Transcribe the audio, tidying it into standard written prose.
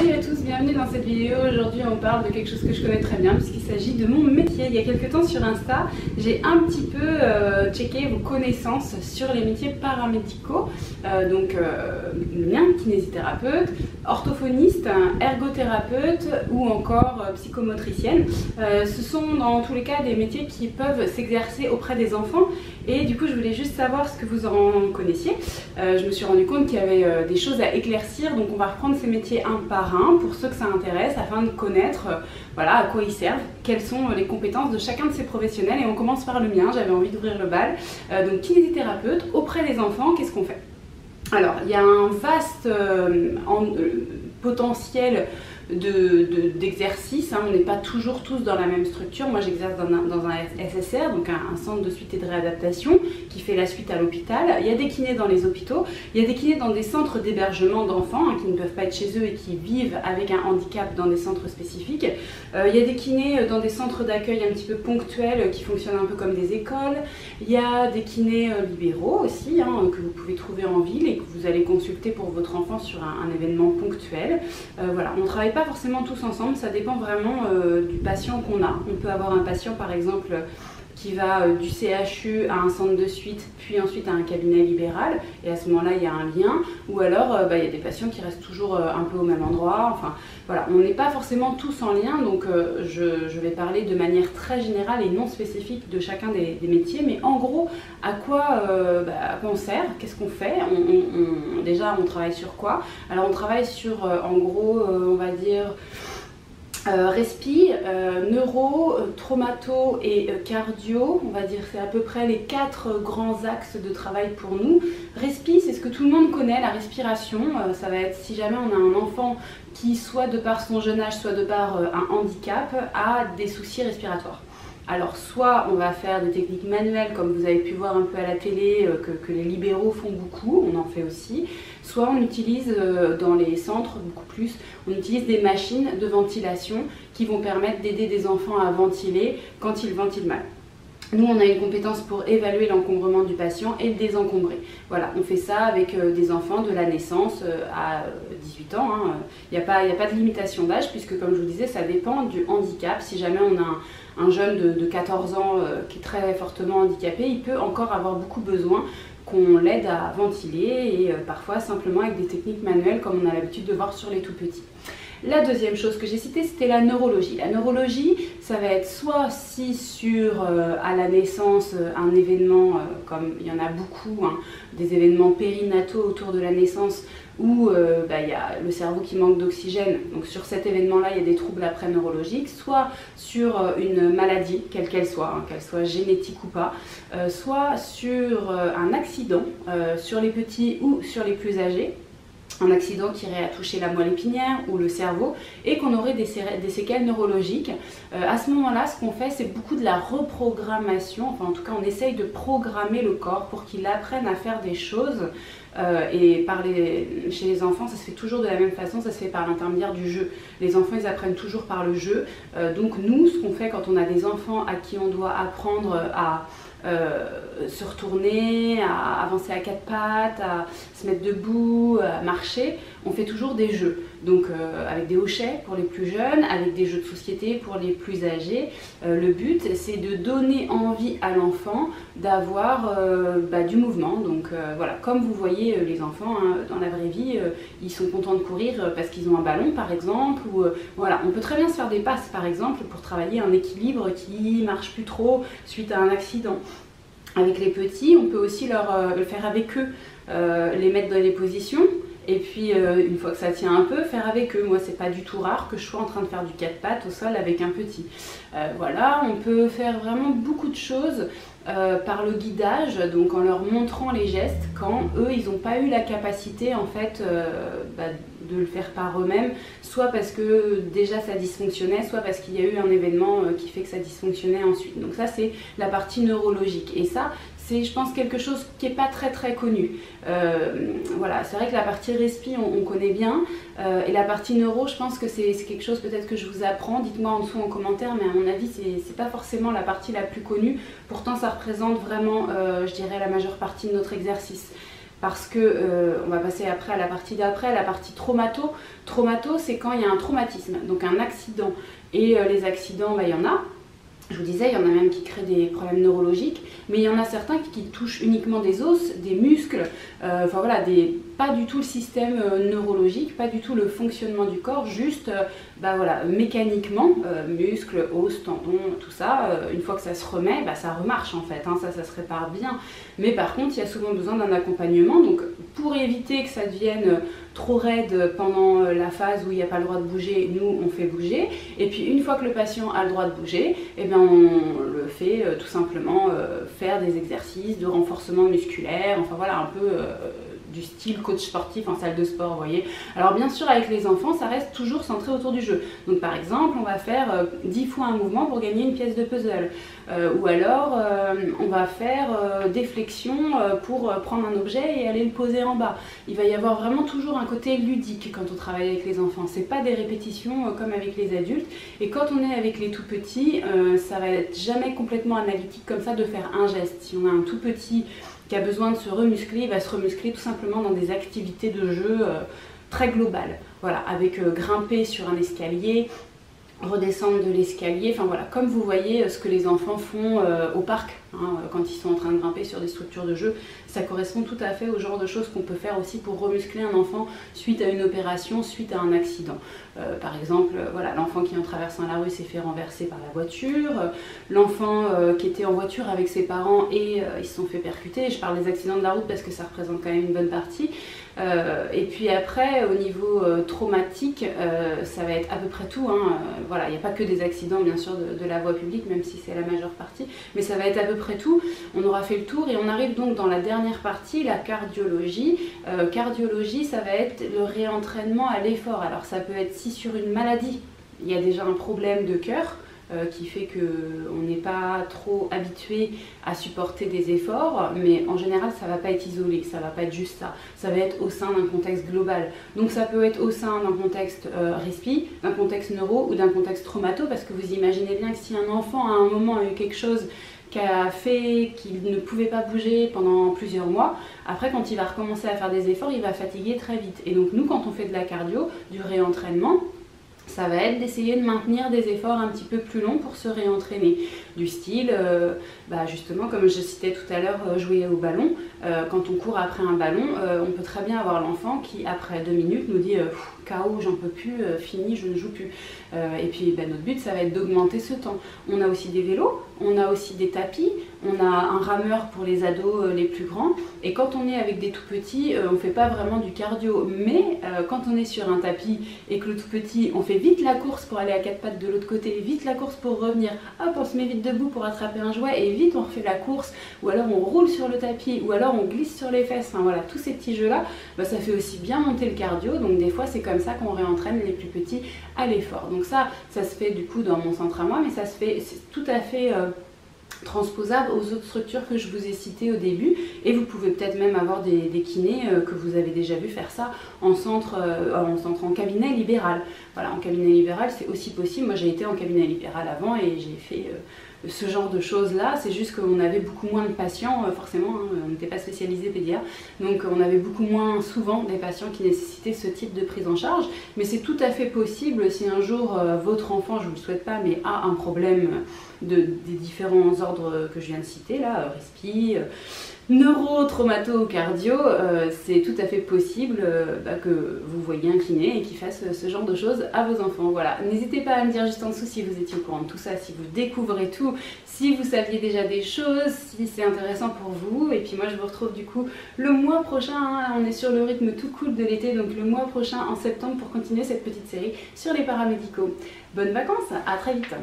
Salut à tous, bienvenue dans cette vidéo. Aujourd'hui on parle de quelque chose que je connais très bien puisqu'il s'agit de mon métier. Il y a quelques temps sur Insta, j'ai un petit peu checké vos connaissances sur les métiers paramédicaux. Le mien, kinésithérapeute, orthophoniste, ergothérapeute ou encore psychomotricienne. Ce sont dans tous les cas des métiers qui peuvent s'exercer auprès des enfants et du coup je voulais juste savoir ce que vous en connaissiez. Je me suis rendu compte qu'il y avait des choses à éclaircir, donc on va reprendre ces métiers un par un pour ceux que ça intéresse afin de connaître voilà, à quoi ils servent, quelles sont les compétences de chacun de ces professionnels. Et on commence par le mien, j'avais envie d'ouvrir le bal. Donc kinésithérapeute auprès des enfants, qu'est-ce qu'on fait? Alors il y a un vaste potentiel d'exercice, on n'est pas toujours tous dans la même structure. Moi j'exerce dans un SSR, donc un centre de suite et de réadaptation qui fait la suite à l'hôpital. Il y a des kinés dans les hôpitaux, il y a des kinés dans des centres d'hébergement d'enfants qui ne peuvent pas être chez eux et qui vivent avec un handicap dans des centres spécifiques. Il y a des kinés dans des centres d'accueil un petit peu ponctuels qui fonctionnent un peu comme des écoles. Il y a des kinés libéraux aussi que vous pouvez trouver en ville et que vous allez consulter pour votre enfant sur un événement ponctuel. Voilà, on travaille pas forcément tous ensemble, ça dépend vraiment du patient qu'on a. On peut avoir un patient par exemple qui va du CHU à un centre de suite, puis ensuite à un cabinet libéral, et à ce moment-là il y a un lien, ou alors il y a des patients qui restent toujours un peu au même endroit. Enfin voilà, on n'est pas forcément tous en lien, donc je vais parler de manière très générale et non spécifique de chacun des métiers, mais en gros à quoi on sert, qu'est-ce qu'on fait, déjà on travaille sur quoi? Alors on travaille sur en gros on va dire respi, neuro, traumato et cardio, on va dire c'est à peu près les 4 grands axes de travail pour nous. Respi, c'est ce que tout le monde connaît, la respiration, ça va être si jamais on a un enfant qui soit de par son jeune âge, soit de par un handicap, a des soucis respiratoires. Alors soit on va faire des techniques manuelles comme vous avez pu voir un peu à la télé, que les libéraux font beaucoup, on en fait aussi. Soit on utilise dans les centres beaucoup plus, on utilise des machines de ventilation qui vont permettre d'aider des enfants à ventiler quand ils ventilent mal. Nous, on a une compétence pour évaluer l'encombrement du patient et le désencombrer. Voilà, on fait ça avec des enfants de la naissance à 18 ans. Il n'y a pas de limitation d'âge puisque, comme je vous disais, ça dépend du handicap. Si jamais on a un jeune de 14 ans qui est très fortement handicapé, il peut encore avoir beaucoup besoin qu'on l'aide à ventiler et parfois simplement avec des techniques manuelles comme on a l'habitude de voir sur les tout petits. La deuxième chose que j'ai citée, c'était la neurologie. La neurologie, ça va être soit si sur à la naissance un événement, comme il y en a beaucoup, des événements périnataux autour de la naissance où il y a le cerveau qui manque d'oxygène, donc sur cet événement-là, il y a des troubles après neurologiques, soit sur une maladie, quelle qu'elle soit génétique ou pas, soit sur un accident, sur les petits ou sur les plus âgés. Un accident qui irait à toucher la moelle épinière ou le cerveau et qu'on aurait des séquelles neurologiques. À ce moment-là, ce qu'on fait, c'est beaucoup de la reprogrammation. Enfin, en tout cas, on essaye de programmer le corps pour qu'il apprenne à faire des choses. Chez les enfants, ça se fait toujours de la même façon, ça se fait par l'intermédiaire du jeu. Les enfants, ils apprennent toujours par le jeu. Donc nous, ce qu'on fait quand on a des enfants à qui on doit apprendre à se retourner, à avancer à 4 pattes, à se mettre debout, à marcher, on fait toujours des jeux. Donc avec des hochets pour les plus jeunes, avec des jeux de société pour les plus âgés. Le but, c'est de donner envie à l'enfant d'avoir du mouvement. Donc voilà, comme vous voyez les enfants dans la vraie vie, ils sont contents de courir parce qu'ils ont un ballon par exemple. Ou, voilà, on peut très bien se faire des passes par exemple pour travailler un équilibre qui marche plus trop suite à un accident. Avec les petits, on peut aussi le faire avec eux, les mettre dans les positions. Et puis une fois que ça tient un peu, faire avec eux. Moi c'est pas du tout rare que je sois en train de faire du 4 pattes au sol avec un petit. Voilà, on peut faire vraiment beaucoup de choses par le guidage, donc en leur montrant les gestes quand eux ils n'ont pas eu la capacité en fait de le faire par eux-mêmes, soit parce que déjà ça dysfonctionnait, soit parce qu'il y a eu un événement qui fait que ça dysfonctionnait ensuite. Donc ça c'est la partie neurologique et ça c'est je pense quelque chose qui n'est pas très connu. Voilà, c'est vrai que la partie respi on connaît bien et la partie neuro je pense que c'est quelque chose peut-être que je vous apprends, dites-moi en dessous en commentaire, mais à mon avis c'est pas forcément la partie la plus connue, pourtant ça représente vraiment je dirais la majeure partie de notre exercice. parce que on va passer après à la partie d'après, la partie traumato. Traumato, c'est quand il y a un traumatisme, donc un accident. Et les accidents, il y en a. Je vous disais, il y en a même qui créent des problèmes neurologiques, mais il y en a certains qui touchent uniquement des os, des muscles, enfin voilà, pas du tout le système neurologique, pas du tout le fonctionnement du corps, juste voilà, mécaniquement, muscles, os, tendons, tout ça, une fois que ça se remet, ça remarche en fait, hein, ça se répare bien. Mais par contre, il y a souvent besoin d'un accompagnement, donc pour éviter que ça devienne trop raide pendant la phase où il n'y a pas le droit de bouger, nous on fait bouger, et puis une fois que le patient a le droit de bouger, eh bien on le fait tout simplement faire des exercices de renforcement musculaire, enfin voilà, un peu du style coach sportif en salle de sport, vous voyez. Alors bien sûr avec les enfants ça reste toujours centré autour du jeu, donc par exemple on va faire 10 fois un mouvement pour gagner une pièce de puzzle, ou alors on va faire des flexions pour prendre un objet et aller le poser en bas. Il va y avoir vraiment toujours un côté ludique quand on travaille avec les enfants, c'est pas des répétitions comme avec les adultes, et quand on est avec les tout petits, ça va être jamais complètement analytique comme ça de faire un geste. Si on a un tout petit qui a besoin de se remuscler, il va se remuscler tout simplement dans des activités de jeu très globales. Voilà, avec grimper sur un escalier, redescendre de l'escalier, enfin voilà, comme vous voyez ce que les enfants font au parc, hein, quand ils sont en train de grimper sur des structures de jeu, ça correspond tout à fait au genre de choses qu'on peut faire aussi pour remuscler un enfant suite à une opération, suite à un accident. Par exemple, voilà, l'enfant qui en traversant la rue s'est fait renverser par la voiture, l'enfant qui était en voiture avec ses parents et ils se sont fait percuter. Je parle des accidents de la route parce que ça représente quand même une bonne partie. Et puis après, au niveau traumatique, ça va être à peu près tout, hein. Voilà, il n'y a pas que des accidents bien sûr de la voie publique, même si c'est la majeure partie, mais ça va être à peu près tout. On aura fait le tour et on arrive donc dans la dernière partie, la cardiologie. Cardiologie, ça va être le réentraînement à l'effort. Alors ça peut être si sur une maladie, il y a déjà un problème de cœur, qui fait qu'on n'est pas trop habitué à supporter des efforts, mais en général ça ne va pas être isolé, ça ne va pas être juste ça, ça va être au sein d'un contexte global. Donc ça peut être au sein d'un contexte respi, d'un contexte neuro ou d'un contexte traumato, parce que vous imaginez bien que si un enfant à un moment a eu quelque chose qui a fait qu'il ne pouvait pas bouger pendant plusieurs mois, après quand il va recommencer à faire des efforts, il va fatiguer très vite. Et donc nous quand on fait de la cardio, du réentraînement, ça va être d'essayer de maintenir des efforts un petit peu plus longs pour se réentraîner. Du style, justement, comme je citais tout à l'heure, jouer au ballon. Quand on court après un ballon, on peut très bien avoir l'enfant qui, après 2 minutes, nous dit KO, j'en peux plus, fini, je ne joue plus. Et puis notre but, ça va être d'augmenter ce temps. On a aussi des vélos, on a aussi des tapis, on a un rameur pour les ados les plus grands. Et quand on est avec des tout petits, on ne fait pas vraiment du cardio. Mais quand on est sur un tapis et que le tout petit, on fait vite la course pour aller à 4 pattes de l'autre côté, vite la course pour revenir, hop, on se met vite debout pour attraper un jouet et vite on refait la course, ou alors on roule sur le tapis, ou alors on glisse sur les fesses, enfin voilà, tous ces petits jeux-là, ça fait aussi bien monter le cardio. Donc des fois c'est comme ça qu'on réentraîne les plus petits à l'effort. Donc ça se fait du coup dans mon centre à moi, mais ça se fait, c'est tout à fait transposable aux autres structures que je vous ai citées au début, et vous pouvez peut-être même avoir des kinés que vous avez déjà vu faire ça en cabinet libéral. Voilà, en cabinet libéral c'est aussi possible. Moi j'ai été en cabinet libéral avant et j'ai fait ce genre de choses là. C'est juste qu'on avait beaucoup moins de patients, forcément, hein, on n'était pas spécialisé pédiatre, donc on avait beaucoup moins souvent des patients qui nécessitaient ce type de prise en charge, mais c'est tout à fait possible si un jour votre enfant, je ne vous le souhaite pas, mais a un problème des différents ordres que je viens de citer là, respi, neuro, traumato, cardio, c'est tout à fait possible que vous voyiez un kiné et qu'il fasse ce genre de choses à vos enfants. Voilà, n'hésitez pas à me dire juste en dessous si vous étiez au courant de tout ça, si vous découvrez tout, si vous saviez déjà des choses, si c'est intéressant pour vous. Et puis moi je vous retrouve du coup le mois prochain, hein, on est sur le rythme tout cool de l'été, donc le mois prochain en septembre pour continuer cette petite série sur les paramédicaux. Bonnes vacances, à très vite.